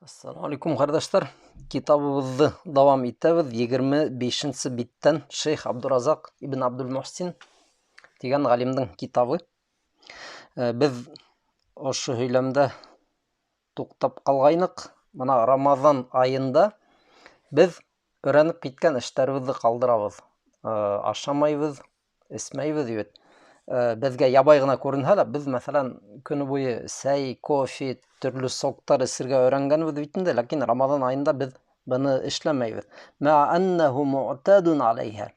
Assalamu alaikum kardeşler. Kitabımızı devam ettiğimiz 25. bitten Şeyh Abdurazak İbn Abdülmuhsin degan galimdin kitabı. Biz oşu höylemde to'xtab kalgaynyk. Mana Ramazan ayında biz öğrenip ketken işlerimizni kaldırabız. Aşamayбыз, esmeyбіз evet. Bizge ябай гына көрүнһә лә, biz мәсәлән көне буе сәй, кофе, төрле соктар эсергә өйрәнгәнбез бит инде, ләкин Рамазан ayında без буны эшләмәйбез. Ма аннаху муътадун алейха.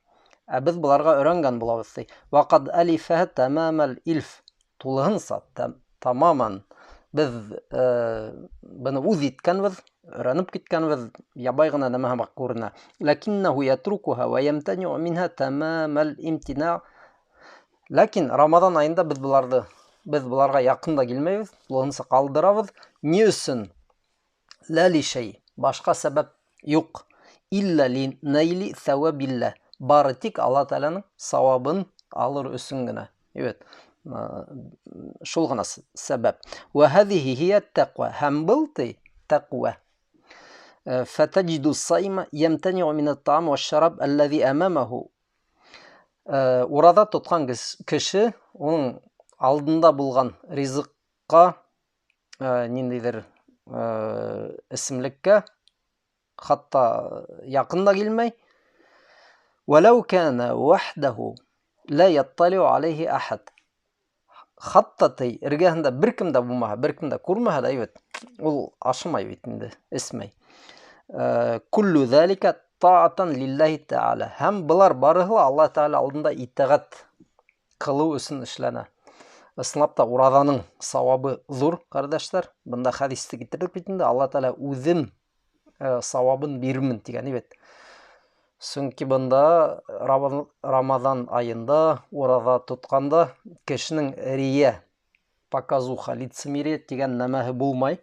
Без буларга өйрәнгән булабыз ди. Вакад алифа тамамал илф. Тулыһынса, тамаман biz буны үз иткәнбез, öğrenip kitkәнбез, ябай гына нәмәһе күренә. Ләкиннәһу ятрукуха ва ямтани'у минха тамамал имтина. Lakin Ramazan ayında biz bularga yakında gelmeyiz. Bulunsa kaldırabız. Ne üçün? La li şey. Başka sebep yok. İlla li neyli sevabillah. Baritik Allah Teala'nın savabın alır üsün gına. Evet. Şul gına sebep. Ve hadihi hiye takva. Hem bilti takva. فتجد الصائم يمتنع من الطعام والشراب الذي أمامه. Orada tutkan kişi onun aldında bulgan rizikka nindeydir isimlikке hatta yakında gelmey. وَلَوْ كَانَ وَحْدَهُ لَا يَطَّلِعُ عَلَيْهِ أَحَدٍ. Hatta tey irgahında bir kimde bulmaha, bir kimde kurmaha da evet. Ol aşımay bitinde ismey. Kullu zalika ta'atan lillahi ta'ala. Hem bular barıhla Allah Teala aldında itaat kılıu üçün işlene. Islapta uradanın savabı zor kardeşler. Bunda hadiste getirdik bitinde Allah Teala uzun savabın birimin diyen evet. Çünkü bunda Ramazan ayında urada tutkanda kişinin riye pakazuha лицемерие diyen nemahi bulmay.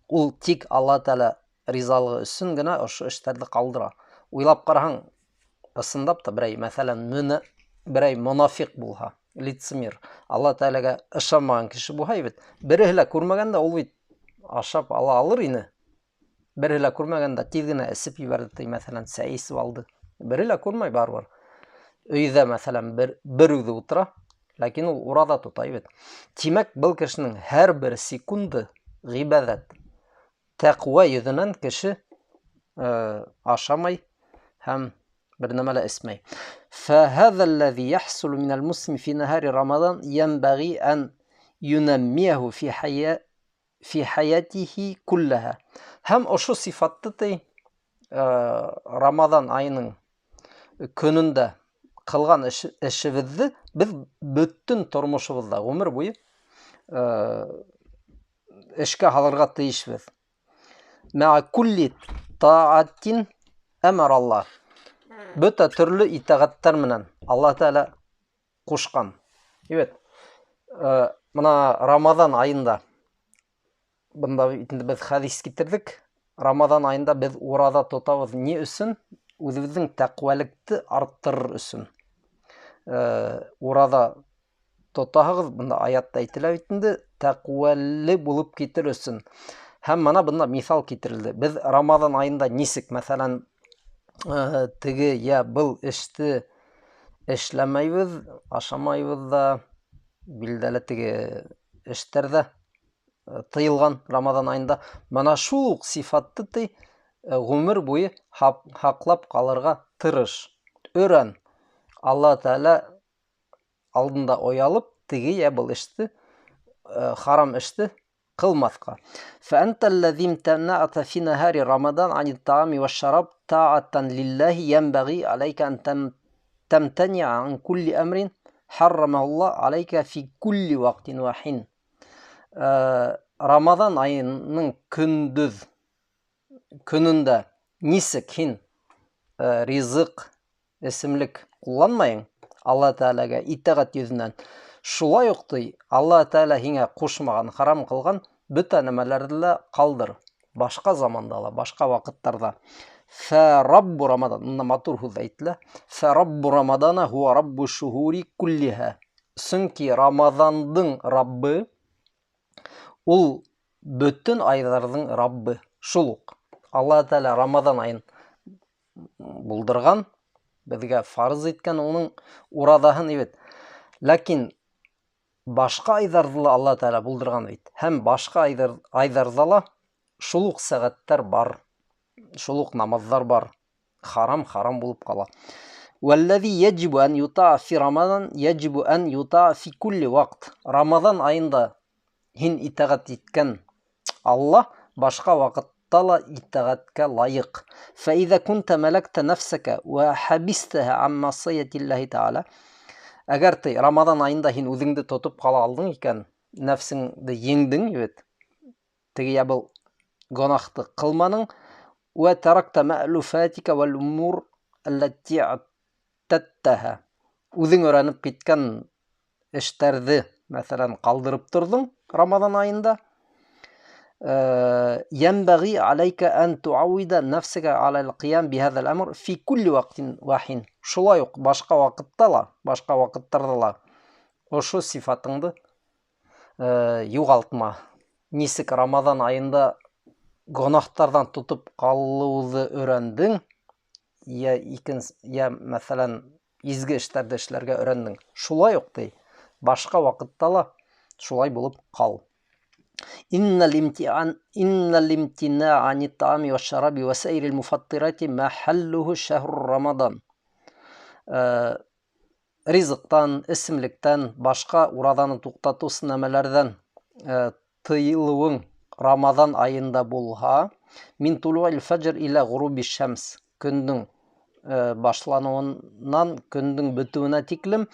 Ул тик Allah Teala ризалыгы үшін генә ошо эшләрне калдыра. Уйлап караһаң, ысындап та берәй, мәсәлән, берәй монафик булһа, лицемер, Алла Тәаләгә ышанмаган кеше булһа, бит, береһе лә күрмәгәндә ул бит ашап ала алыр ине. Береһе лә күрмәгәндә тиз генә эсеп җибәрде, мәсәлән, сәй эсеп алды. Береһе лә күрмәй барыбер. Өйдә, мәсәлән, бер үзе утыра, ләкин ул урада тота, бит. Тимәк, был кешенең һәр бер секунды гыйбадат, taqwa yüzünden kişi aşamay hem bir nemele esmey. فهذا الذي يحصل من المسلم في نهار رمضان ينبغي أن ينميه في حياته كلها. Hem o şu sıfatlı Ramazan ayının gününde kılgan işimizi biz bütün turmuşumuzda ömür boyu işke halırga tıyışız. Ma'a kulli ta'atin emar Allah. Bütün türlü itaatler menen Allah Teala kuşkan. Evet. Buna Ramazan ayında bunda biz hadis getirdik. Ramazan ayında biz orada tutabız ne üçün? Özümüzün takvalıkты arttırır üçün. Orada tutahız bunda ayatta aytılab bitinde takvalı bulup getir üçün. Hem bana bunda misal getirildi. Biz Ramazan ayında nisik mesela tigi ya bu işti işlemeybiz, aşamaybiz da bildeli tigi işlerde tıyılgan Ramazan ayında bana şu sifatlı tı ömür boyu haklap kalırga tırış. Öğren Allah Teala aldında oyalıp tigi ya bu işti haram işti kılmazka. فأنت الذي امتنعت في نهار رمضان عن الطعام والشراب طاعة لله ينبغي عليك أن تمتنع عن كل أمر حرمه الله عليك في كل وقت وحين. Ramazan ayının gününde nisik hin rizık isimlik kullanmayın Allah Teala'ga itaat yüzünden. Şulay yoktu Allah Teala hine koşmagan, haram kılgan bütün nemelerle kaldır. Başka zamanda da, başka vakitlerde. Rabbu Ramazan, bunda matur huzaytle. Rabbu Ramazana huve Rabbu şuhuri kulliha. Çünkü Ramazan'ın Rabbi ul Бөтен айҙарҙың Раббы шул уҡ. Алла Тәғәлә Рамаҙан айын булдырған, беҙгә фарыз иткән уның ураҙаһын бит. Ләкин башҡа айҙарҙы ла Алла Тәғәлә булдырған бит. Һәм башҡа айҙарҙа ла шул уҡ сәғәттәр бар, шул уҡ намаҙҙар бар. Харам булып ҡала. وَالَّذِي يَجِبُ أَنْ يُطَاعَ فِي رَمَضَانَ يَجِبُ أَنْ يُطَاعَ فِي كُلِّ وَقْتٍ. Рамаҙан айында һин итәғәт иткән Алла башҡа ваҡытта ла итәғәткә лайыҡ. فَإِذَا كُنْتَ مَلَكْتَ نَفْسَكَ وَحَبِسْتَهَا عَنْ مَعْصِيَةِ اللَّهِ تَعَالَى. Әгәр ти Рамаҙан айында һин үҙеңде тотоп ҡала алдың икән, нәфсеңде еңдең бит, теге был гонаһты ҡылманың, وَتَرَكْتَ مَأْلُوفَاتِكَ وَالْأُمُورَ الَّتِي اعْتَدتَّهَا. Үҙең өйрәнеп киткән эштәрҙе, мәҫәлән, ҡалдырып торҙоң Рамаҙан айында. ينبغي عليك أن تعود نفسك على القيام بهذا الأمر في كل وقت وحين. Шулай уҡ башҡа ваҡытта ла, башҡа ваҡыттарҙа ла ошо сифатыңды юғалтма. Нисек Рамаҙан айында гонаһтарҙан тотоп ҡалыуҙы өйрәндең, йә мәҫәлән изге эштәрҙе эшләргә өйрәндең. Шулай уҡ ти, башҡа ваҡытта ла шулай булып ҡал. إن الامتناع عن الطعام والشراب وسائر المفطرات محله شهر رمضان. Ризыҡтан, эсемлектән, башҡа ураҙаны туҡтатыусы нәмәләрҙән тыйылыуың Рамаҙан айында булһа, мин тулуғил фәджр илә ғуруби шәмс, көндөң башланыуынан көндөң бөтөүенә тиклем.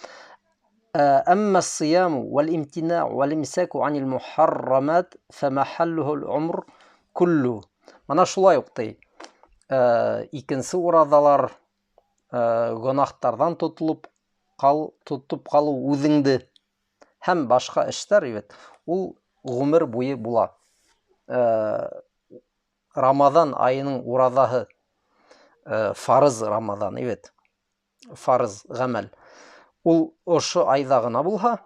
أما الصيام والامتناع والإمساك عن المحرمات فمحله العمر كله. Мана шулай уҡ ти. Икенсе ураҙалар гонаһтарҙан тотоп ҡалыу үҙеңде һәм башҡа эштәр бит, ул ғүмер буйы була. Рамаҙан айының ураҙаһы фарыз Рамаҙан бит, фарыз ғәмәл. Ул ошо айҙа ғына булһа,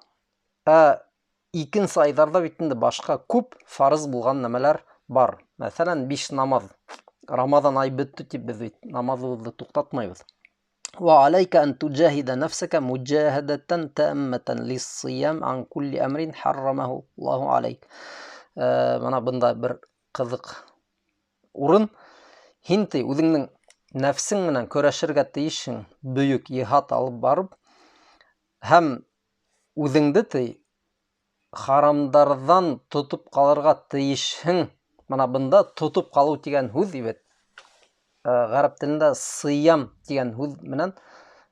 икенсе айҙарҙа бит инде башҡа күп фарыз булған нәмәләр бар. Мәҫәлән, 5 намаҙ. Рамаҙан ай бөттө тип беҙ бит намаҙыбыҙҙы туҡтатмайбыҙ. وعليك أن تجاهد نفسك مجاهدة تامة للصيام عن كل أمر حرمه الله عليك. Мана бында бер ҡыҙыҡ урын. Һин ти үҙеңнең нәфсең менән көрәшергә тейешһең, бөйөк йыһат алып барып, һәм үҙеңде ти харамдарҙан тотоп ҡалырға тейешһең. Мана бында тотоп ҡалыу тигән һүҙ бит ғәрәп телендә сыям тигән һүҙ менән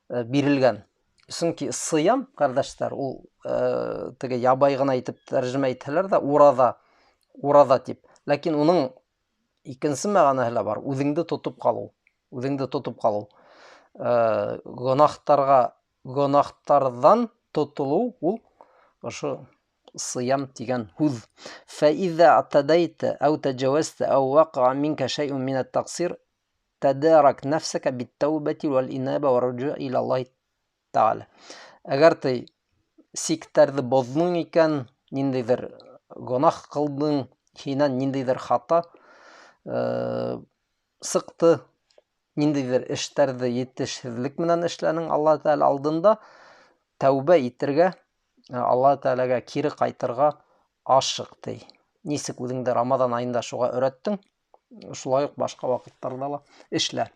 бирелгән. Сөнки сыям, ҡәрҙәштәр, ул теге ябай ғына итеп тәржемә итһәләр дә ураҙа тип. Ләкин уның икенсе мәғәнәһе лә бар. Үҙеңде тотоп ҡалыу. Үҙеңде тотоп ҡалыу. Гонаһтарҙан тотолоу ул ошо сыям тигән һүҙ. فإذا اعتديت أو تجاوزت أو وقع منك شيء من التقصير تدارك نفسك بالتوبة والإنابة والرجوع إلى الله تعالى. Әгәр ти сиктәрҙе боҙҙоң икән, ниндәйҙер гонаһ ҡылдың, һинән ниндәйҙер хата сыҡты, ниндәйҙер эштәрҙе етешһеҙлек менән эшләнең Алла Тәғәлә алдында, тәүбә итергә, Алла Тәғәләгә кире ҡайтырға ашыҡ ти. Нисек үҙеңде Рамаҙан айында шуға өйрәттең, шулай уҡ башҡа ваҡыттарҙа ла эшлә.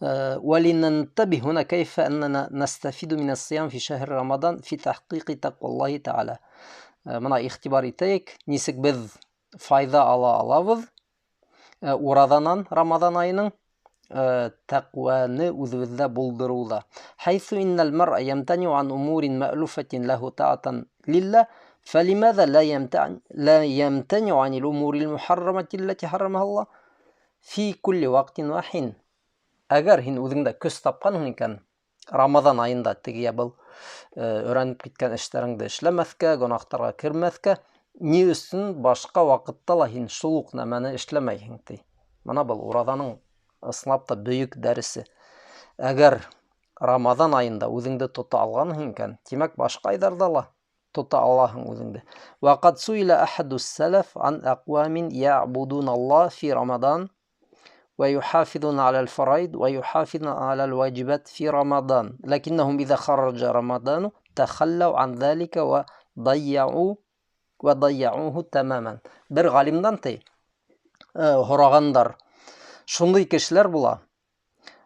ولننتبه هنا كيف أننا نستفيد من الصيام في شهر رمضان في تحقيق تقوى الله تعالى. Мына иғтибар итәйек, нисек беҙ файҙа ала алабыҙ ураҙанан Рамаҙан айының тәҡүәне үҙебеҙҙә булдырыуҙа. حيث إن المرء يمتنع عن أمور مألوفة له طاعة لله فلماذا لا يمتنع عن الأمور المحرمة التي حرمها الله في كل وقت وحين. Әгәр һин үҙеңдә көс тапҡанһың икән, Рамаҙан айында теге был өйрәнеп киткән эштәреңде эшләмәҫкә, гонаһтарға кермәҫкә, ни өсөн башҡа ваҡытта ла һин шул уҡ нәмәне эшләмәйһең ти. Мана был ураҙаның ысынлап та бөйөк дәресе. Әгәр Рамаҙан айында үҙеңде тота алғанһың икән, тимәк башҡа айҙарҙа ла тота алаһың үзеңде. Вақад суила ахадус салаф ан aqwamin ya'buduna Allah fi Ramadan ويحافظون على الفرائض ويحافظون على الواجبات في رمضان لكنهم إذا خرج رمضان تخلوا عن ذلك وضيعوه تماما. Bir галимдан һорағандар. Шундый кешеләр була.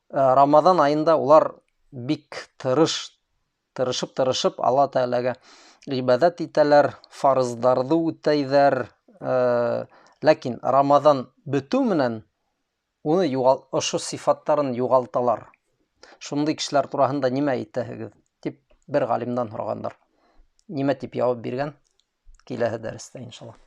Рамадан айында улар бик тырышып Алла Тәгаләгә ибадат итәләр, фарызларны үтәйҙәр. Ләкин Рамадан бетү менән уны ошо сифаттарын юғалталар. Шундый кешеләр тураһында нимә әйтәһегеҙ? Дип бер галимдан һорағандар. Нимә тип яуап биргән? Киләһе дәрестә иншаллах.